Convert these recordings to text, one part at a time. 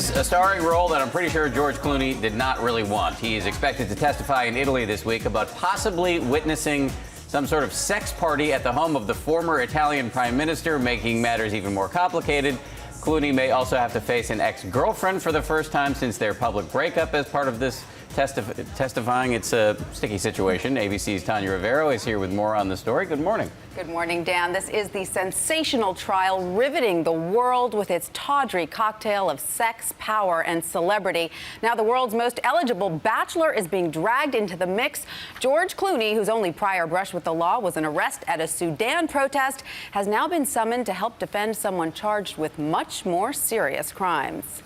is a starring role that I'm pretty sure George Clooney did not really want. He is expected to testify in Italy this week about possibly witnessing some sort of sex party at the home of the former Italian prime minister, making matters even more complicated. Clooney may also have to face an ex-girlfriend for the first time since their public breakup as part of this testifying. It's a sticky situation. ABC's Tanya Rivero is here with more on the story. Good morning. Good morning, Dan. This is the sensational trial riveting the world with its tawdry cocktail of sex, power, and celebrity. Now the world's most eligible bachelor is being dragged into the mix. George Clooney, whose only prior brush with the law was an arrest at a Sudan protest, has now been summoned to help defend someone charged with much more serious crimes.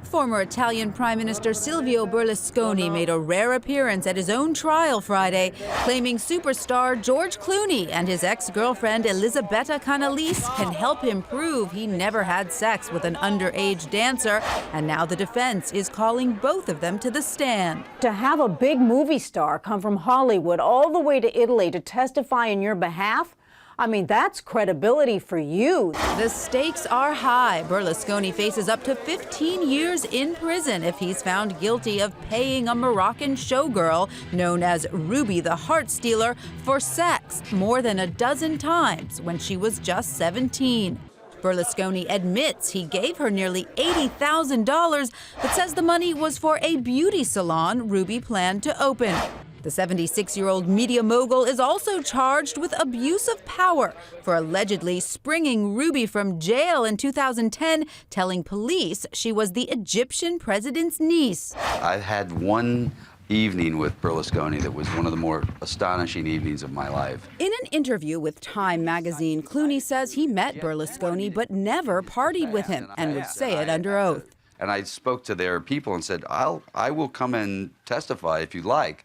Former Italian Prime Minister Silvio Berlusconi made a rare appearance at his own trial Friday, claiming superstar George Clooney and his ex-girlfriend Elisabetta Canalese can help him prove he never had sex with an underage dancer, and now the defense is calling both of them to the stand. To have a big movie star come from Hollywood all the way to Italy to testify in your behalf, I mean, that's credibility for you. The stakes are high. Berlusconi faces up to 15 years in prison if he's found guilty of paying a Moroccan showgirl known as Ruby the Heart Stealer for sex more than a dozen times when she was just 17. Berlusconi admits he gave her nearly $80,000, but says the money was for a beauty salon Ruby planned to open. The 76-year-old media mogul is also charged with abuse of power for allegedly springing Ruby from jail in 2010, telling police she was the Egyptian president's niece. I had one evening with Berlusconi that was one of the more astonishing evenings of my life. In an interview with Time magazine, Clooney says he met Berlusconi but never partied with him and would say it under oath. And I spoke to their people and said, I will come and testify if you like.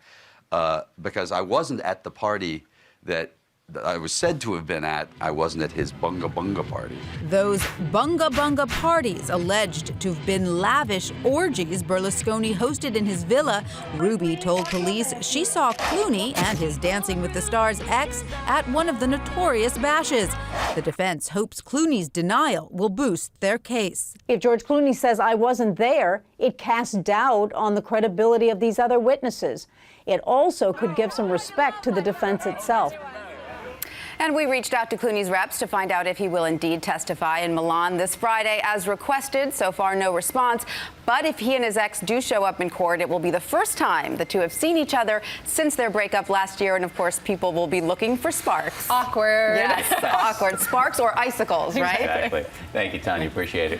Because I wasn't at the party that I was said to have been at. I wasn't at his bunga bunga party. Those bunga bunga parties, alleged to have been lavish orgies Berlusconi hosted in his villa. Ruby told police she saw Clooney and his Dancing with the Stars ex at one of the notorious bashes. The defense hopes Clooney's denial will boost their case. If George Clooney says I wasn't there, it casts doubt on the credibility of these other witnesses. It also could give some respect to the defense itself. And we reached out to Clooney's reps to find out if he will indeed testify in Milan this Friday as requested. So far, no response. But if he and his ex do show up in court, it will be the first time the two have seen each other since their breakup last year. And of course, people will be looking for sparks. Awkward. Yes, awkward. Sparks or icicles, right? Exactly. Thank you, Tanya. Appreciate it.